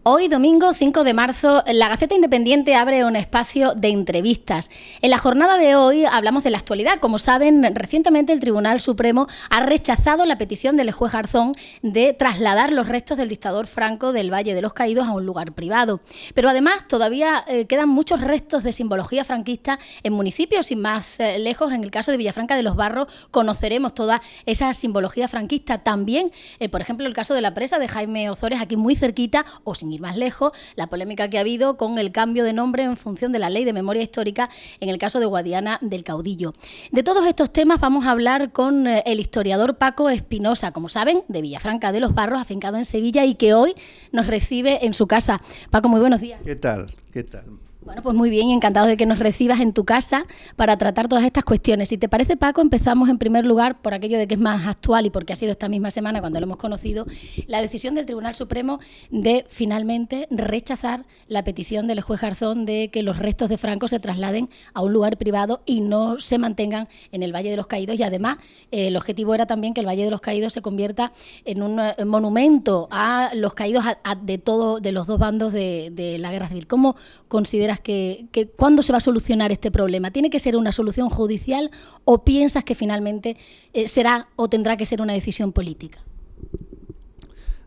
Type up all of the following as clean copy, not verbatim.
Hoy, domingo 5 de marzo, la Gaceta Independiente abre un espacio de entrevistas. En la jornada de hoy hablamos de la actualidad. Como saben, recientemente el Tribunal Supremo ha rechazado la petición del juez Garzón de trasladar los restos del dictador Franco del Valle de los Caídos a un lugar privado. Pero además todavía quedan muchos restos de simbología franquista en municipios sin más lejos. En el caso de Villafranca de los Barros conoceremos toda esa simbología franquista. También, por ejemplo, el caso de la presa de Jaime Ozores, aquí muy cerquita, o sin ir más lejos, la polémica que ha habido con el cambio de nombre en función de la Ley de Memoria Histórica en el caso de Guadiana del Caudillo. De todos estos temas vamos a hablar con el historiador Paco Espinosa, como saben, de Villafranca de los Barros, afincado en Sevilla y que hoy nos recibe en su casa. Paco, muy buenos días. ¿Qué tal? ¿Qué tal? Bueno, pues muy bien, encantado de que nos recibas en tu casa para tratar todas estas cuestiones. Si te parece, Paco, empezamos en primer lugar por aquello de que es más actual y porque ha sido esta misma semana cuando lo hemos conocido, la decisión del Tribunal Supremo de finalmente rechazar la petición del juez Garzón de que los restos de Franco se trasladen a un lugar privado y no se mantengan en el Valle de los Caídos. Y además, el objetivo era también que el Valle de los Caídos se convierta en un monumento a los caídos de los dos bandos de la Guerra Civil. ¿Cómo consideras que cuándo se va a solucionar este problema? ¿Tiene que ser una solución judicial o piensas que finalmente será o tendrá que ser una decisión política?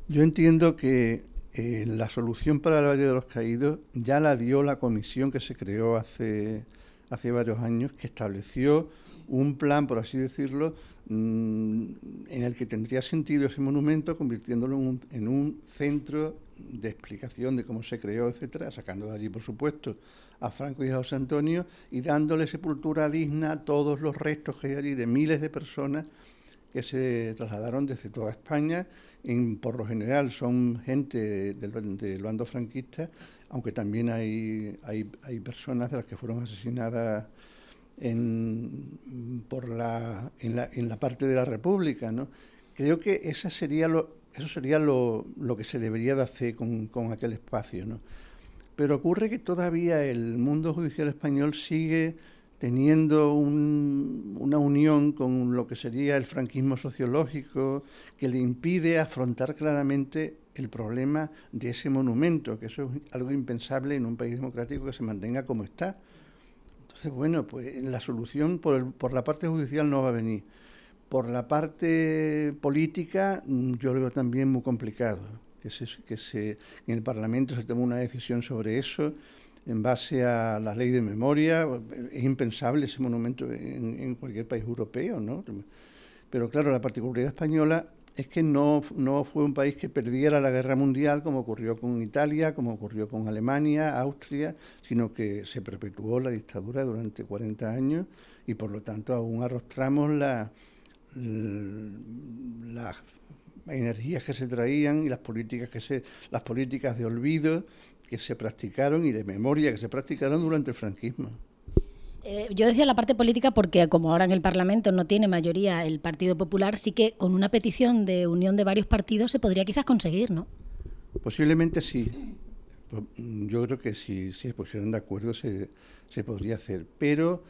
Yo entiendo que la solución para el Valle de los Caídos ya la dio la comisión que se creó hace varios años, que estableció un plan, por así decirlo, en el que tendría sentido ese monumento, convirtiéndolo en un centro de explicación de cómo se creó, etcétera, sacando de allí, por supuesto, a Franco y a José Antonio y dándole sepultura digna a todos los restos que hay allí de miles de personas que se trasladaron desde toda España. Por lo general son gente del bando franquista, aunque también hay personas de las que fueron asesinadas en la parte de la República, ¿no? Creo que eso sería lo que se debería de hacer con aquel espacio, ¿no? Pero ocurre que todavía el mundo judicial español sigue teniendo una unión con lo que sería el franquismo sociológico, que le impide afrontar claramente el problema de ese monumento, que eso es algo impensable en un país democrático que se mantenga como está. Entonces, bueno, pues la solución por la parte judicial no va a venir. Por la parte política, yo lo veo también muy complicado, que en el Parlamento se tome una decisión sobre eso en base a la ley de memoria. Es impensable ese monumento en cualquier país europeo, ¿no? Pero claro, la particularidad española es que no fue un país que perdiera la guerra mundial como ocurrió con Italia, como ocurrió con Alemania, Austria, sino que se perpetuó la dictadura durante 40 años y por lo tanto aún arrostramos las energías que se traían y las políticas de olvido que se practicaron y de memoria que se practicaron durante el franquismo. Yo decía la parte política porque como ahora en el Parlamento no tiene mayoría el Partido Popular, sí que con una petición de unión de varios partidos se podría quizás conseguir, ¿no? Posiblemente sí. Yo creo que si se pusieran de acuerdo se podría hacer. Pero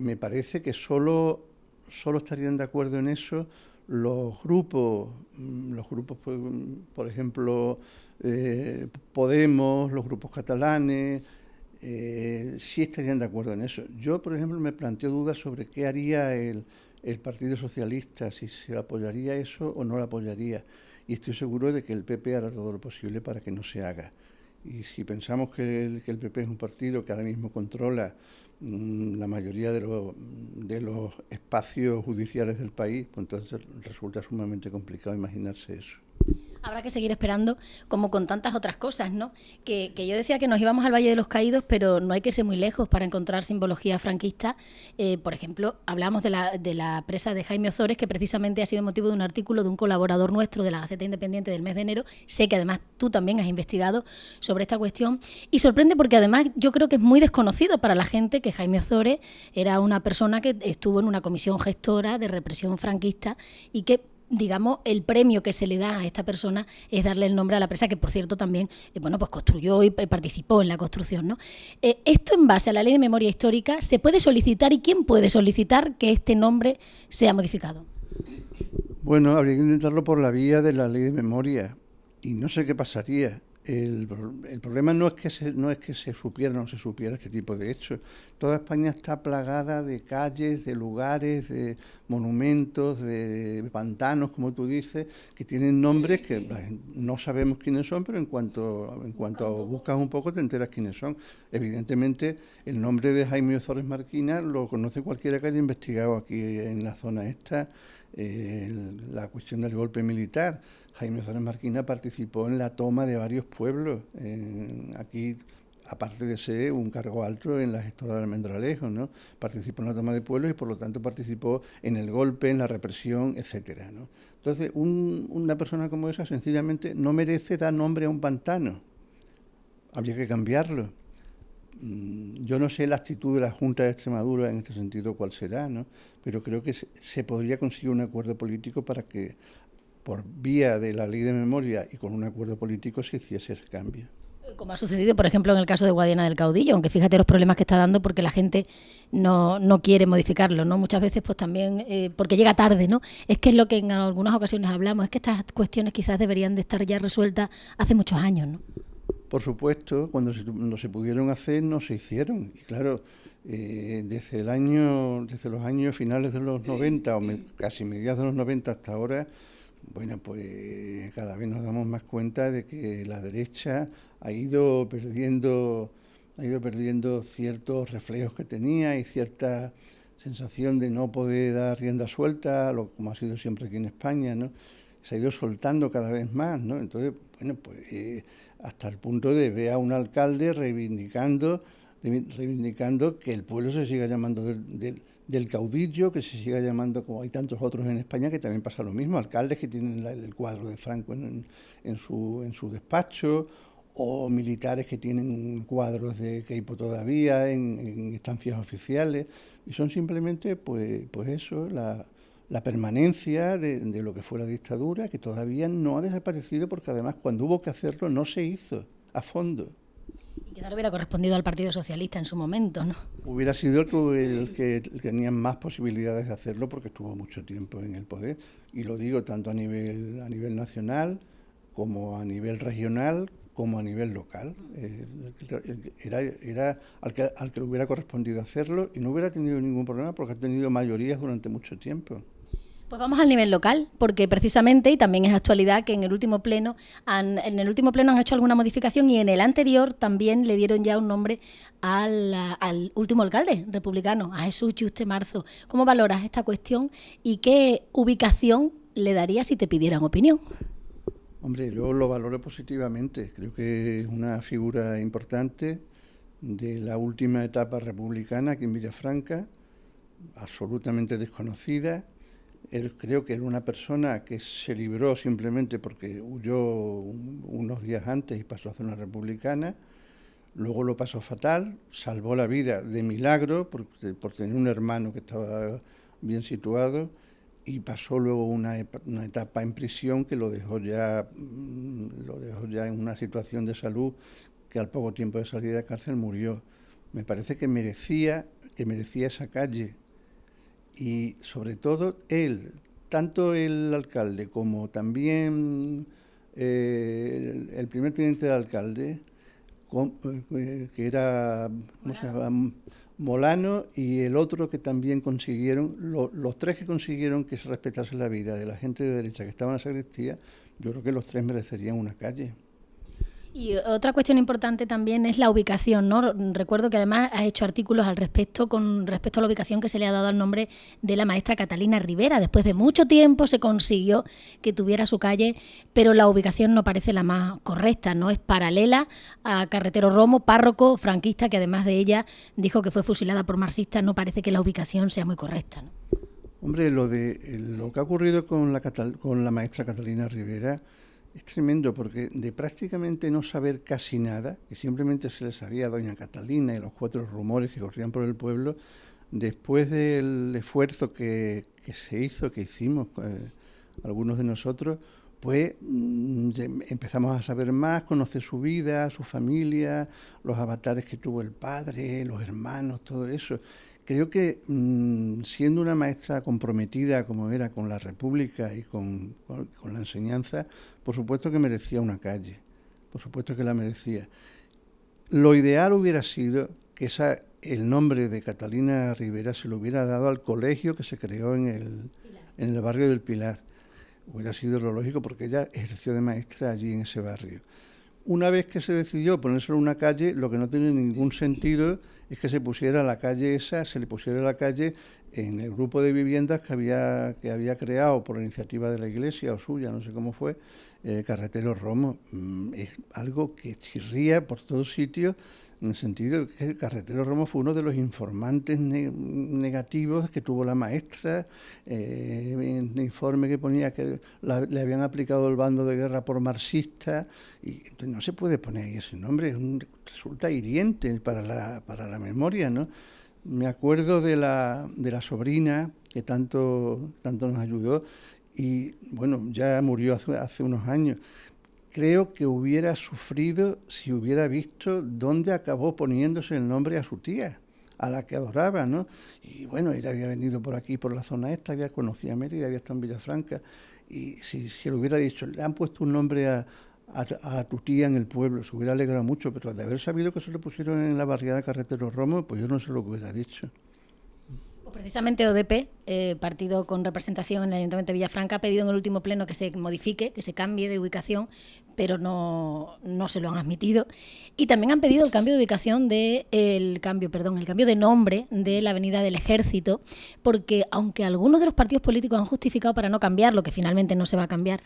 me parece que solo estarían de acuerdo en eso los grupos, por ejemplo, Podemos, los grupos catalanes, sí estarían de acuerdo en eso. Yo, por ejemplo, me planteo dudas sobre qué haría el Partido Socialista, si se apoyaría eso o no lo apoyaría. Y estoy seguro de que el PP hará todo lo posible para que no se haga. Y si pensamos que el PP es un partido que ahora mismo controla la mayoría de los espacios judiciales del país, pues entonces resulta sumamente complicado imaginarse eso. Habrá que seguir esperando, como con tantas otras cosas, ¿no? Que yo decía que nos íbamos al Valle de los Caídos, pero no hay que ser muy lejos para encontrar simbología franquista. Por ejemplo, hablamos de la presa de Jaime Ozores, que precisamente ha sido motivo de un artículo de un colaborador nuestro de la Gaceta Independiente del mes de enero. Sé que además tú también has investigado sobre esta cuestión y sorprende porque además yo creo que es muy desconocido para la gente que Jaime Ozores era una persona que estuvo en una comisión gestora de represión franquista y que, digamos, el premio que se le da a esta persona es darle el nombre a la presa, que por cierto también pues construyó y participó en la construcción, ¿no? Esto en base a la Ley de Memoria Histórica, ¿se puede solicitar y quién puede solicitar que este nombre sea modificado? Bueno, habría que intentarlo por la vía de la Ley de Memoria y no sé qué pasaría. el problema no es que se supiera o no se supiera este tipo de hechos. Toda España está plagada de calles, de lugares, de monumentos, de pantanos, como tú dices, que tienen nombres que no sabemos quiénes son, pero en cuanto buscas un poco te enteras quiénes son. Evidentemente, el nombre de Jaime Ozores Marquina lo conoce cualquiera que haya investigado aquí en la zona esta, la cuestión del golpe militar. Jaime Ozores Marquina participó en la toma de varios pueblos. Aquí, aparte de ser un cargo alto en la gestora de Almendralejo, ¿no? Participó en la toma de pueblos y por lo tanto participó en el golpe, en la represión, etcétera, ¿no? Entonces, una persona como esa sencillamente no merece dar nombre a un pantano. Habría que cambiarlo. Yo no sé la actitud de la Junta de Extremadura en este sentido cuál será, ¿no? Pero creo que se podría conseguir un acuerdo político para que, por vía de la ley de memoria y con un acuerdo político, se hiciese ese cambio. Como ha sucedido, por ejemplo, en el caso de Guadiana del Caudillo, aunque fíjate los problemas que está dando porque la gente no quiere modificarlo, ¿no? Muchas veces pues también porque llega tarde, ¿no? Es que es lo que en algunas ocasiones hablamos, es que estas cuestiones quizás deberían de estar ya resueltas hace muchos años, ¿no? Por supuesto, cuando no se pudieron hacer, no se hicieron. Y claro, desde los años finales de los 90 o casi mediados de los 90 hasta ahora, bueno, pues cada vez nos damos más cuenta de que la derecha ha ido perdiendo ciertos reflejos que tenía y cierta sensación de no poder dar rienda suelta, como ha sido siempre aquí en España, ¿no? Se ha ido soltando cada vez más, ¿no? Entonces, bueno, pues hasta el punto de ver a un alcalde reivindicando que el pueblo se siga llamando del caudillo, que se siga llamando, como hay tantos otros en España, que también pasa lo mismo, alcaldes que tienen el cuadro de Franco en su despacho, o militares que tienen cuadros de Queipo todavía en estancias oficiales, y son simplemente, pues eso, la permanencia de lo que fue la dictadura, que todavía no ha desaparecido, porque además cuando hubo que hacerlo no se hizo a fondo. Y quizá le hubiera correspondido al Partido Socialista en su momento, ¿no? Hubiera sido el que tenía más posibilidades de hacerlo porque estuvo mucho tiempo en el poder. Y lo digo tanto a nivel nacional como a nivel regional como a nivel local. Era al que le hubiera correspondido hacerlo y no hubiera tenido ningún problema porque ha tenido mayorías durante mucho tiempo. Pues vamos al nivel local, porque precisamente, y también es actualidad, que en el último pleno han hecho alguna modificación y en el anterior también le dieron ya un nombre al último alcalde republicano, a Jesús Yuste Marzo. ¿Cómo valoras esta cuestión y qué ubicación le darías si te pidieran opinión? Hombre, yo lo valoro positivamente. Creo que es una figura importante de la última etapa republicana aquí en Villafranca, absolutamente desconocida. Creo que era una persona que se libró simplemente porque huyó unos días antes y pasó a zona republicana. Luego lo pasó fatal, salvó la vida de milagro por tener un hermano que estaba bien situado y pasó luego una etapa en prisión que lo dejó ya en una situación de salud que al poco tiempo de salir de cárcel murió. Me parece que merecía esa calle. Y sobre todo tanto el alcalde como también el primer teniente de alcalde, que era, ¿cómo se llama? Molano, y el otro que también consiguieron, los tres que consiguieron que se respetase la vida de la gente de derecha que estaba en la sacristía, yo creo que los tres merecerían una calle. Y otra cuestión importante también es la ubicación, ¿no? Recuerdo que además has hecho artículos al respecto con respecto a la ubicación que se le ha dado al nombre de la maestra Catalina Rivera. Después de mucho tiempo se consiguió que tuviera su calle, pero la ubicación no parece la más correcta, ¿no? Es paralela a Carretero Romo, párroco franquista, que además de ella dijo que fue fusilada por marxistas. No parece que la ubicación sea muy correcta, ¿no? Hombre, lo que ha ocurrido con la maestra Catalina Rivera es tremendo, porque de prácticamente no saber casi nada, que simplemente se le sabía a doña Catalina y los 4 rumores que corrían por el pueblo, después del esfuerzo que hicimos algunos de nosotros, pues empezamos a saber más, conocer su vida, su familia, los avatares que tuvo el padre, los hermanos, todo eso. Creo que siendo una maestra comprometida como era con la República y con la enseñanza, por supuesto que merecía una calle. por supuesto que la merecía. Lo ideal hubiera sido que el nombre de Catalina Rivera se lo hubiera dado al colegio que se creó en el barrio del Pilar. Hubiera sido lo lógico porque ella ejerció de maestra allí en ese barrio. Una vez que se decidió ponérselo en una calle, lo que no tiene ningún sentido es que se pusiera la calle esa, se le pusiera la calle en el grupo de viviendas que había creado por iniciativa de la iglesia o suya, no sé cómo fue, Carretero Romo. Es algo que chirría por todos sitios, en el sentido de que el Carretero Romo fue uno de los informantes negativos que tuvo la maestra, en el informe que ponía que le habían aplicado el bando de guerra por marxista, y entonces no se puede poner ahí ese nombre, resulta hiriente para la memoria, ¿no? Me acuerdo de la sobrina que tanto nos ayudó y, bueno, ya murió hace unos años. Creo que hubiera sufrido si hubiera visto dónde acabó poniéndose el nombre a su tía, a la que adoraba, ¿no? Y bueno, ella había venido por aquí, por la zona esta, había conocido a Mérida, había estado en Villafranca, y si le hubiera dicho, le han puesto un nombre a tu tía en el pueblo, se hubiera alegrado mucho, pero de haber sabido que se lo pusieron en la barriada Carretero Romo, pues yo no sé lo que hubiera dicho. Pues precisamente ODP, partido con representación en el Ayuntamiento de Villafranca, ha pedido en el último pleno que se modifique, que se cambie de ubicación, pero no se lo han admitido. Y también han pedido el cambio de ubicación el cambio de nombre de la Avenida del Ejército, porque aunque algunos de los partidos políticos han justificado para no cambiarlo, que finalmente no se va a cambiar,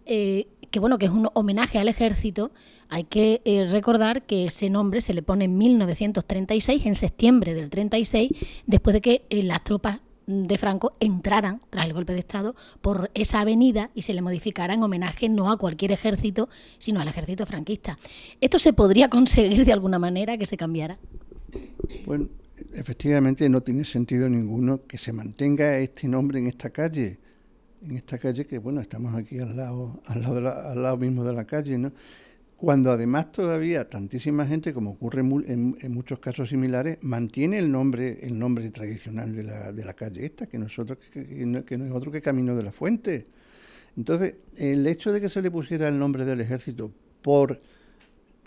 que bueno, que es un homenaje al Ejército, hay que recordar que ese nombre se le pone en 1936, en septiembre del 36, después de que las tropas de Franco entraran, tras el golpe de Estado, por esa avenida y se le modificara en homenaje no a cualquier ejército, sino al ejército franquista. ¿Esto se podría conseguir de alguna manera que se cambiara? Bueno, efectivamente no tiene sentido ninguno que se mantenga este nombre en esta calle que, bueno, estamos aquí al lado mismo de la calle, ¿no? Cuando además todavía tantísima gente, como ocurre en muchos casos similares, mantiene el nombre tradicional de la calle esta, que no es otro que Camino de la Fuente. Entonces, el hecho de que se le pusiera el nombre del Ejército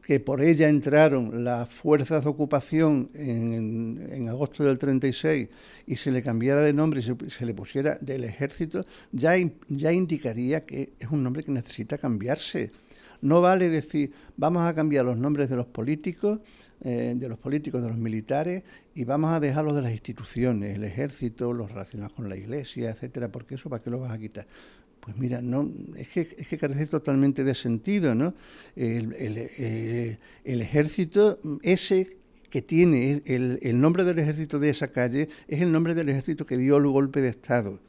que por ella entraron las fuerzas de ocupación en agosto del 36 y se le cambiara de nombre y se le pusiera del Ejército, ya indicaría que es un nombre que necesita cambiarse. No vale decir, vamos a cambiar los nombres de los políticos, de los militares, y vamos a dejar los de las instituciones, el Ejército, los relacionados con la Iglesia, etcétera, porque eso, ¿para qué lo vas a quitar? Pues mira, no, es que carece totalmente de sentido, ¿no? El Ejército, ese que tiene el nombre del Ejército de esa calle, es el nombre del Ejército que dio el golpe de Estado.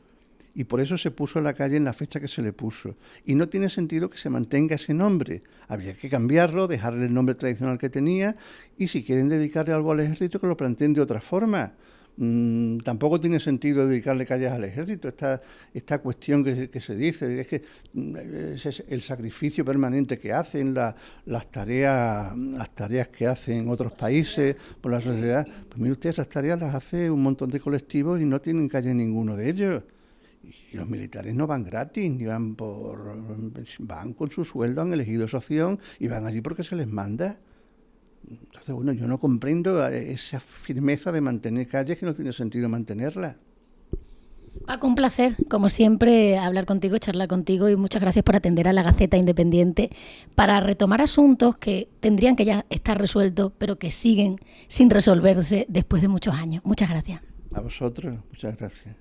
Y por eso se puso la calle en la fecha que se le puso. Y no tiene sentido que se mantenga ese nombre. Habría que cambiarlo, dejarle el nombre tradicional que tenía, y si quieren dedicarle algo al Ejército, que lo planteen de otra forma. Tampoco tiene sentido dedicarle calles al Ejército. Esta cuestión que se dice, es que es el sacrificio permanente que hacen, las tareas que hacen en otros países por la sociedad. Pues mire usted, esas tareas las hace un montón de colectivos y no tienen calle ninguno de ellos. Y los militares no van gratis, ni van con su sueldo, han elegido esa opción y van allí porque se les manda. Entonces, bueno, yo no comprendo esa firmeza de mantener calles que no tiene sentido mantenerlas. Paco, un placer, como siempre, hablar contigo, charlar contigo, y muchas gracias por atender a la Gaceta Independiente para retomar asuntos que tendrían que ya estar resueltos, pero que siguen sin resolverse después de muchos años. Muchas gracias. A vosotros, muchas gracias.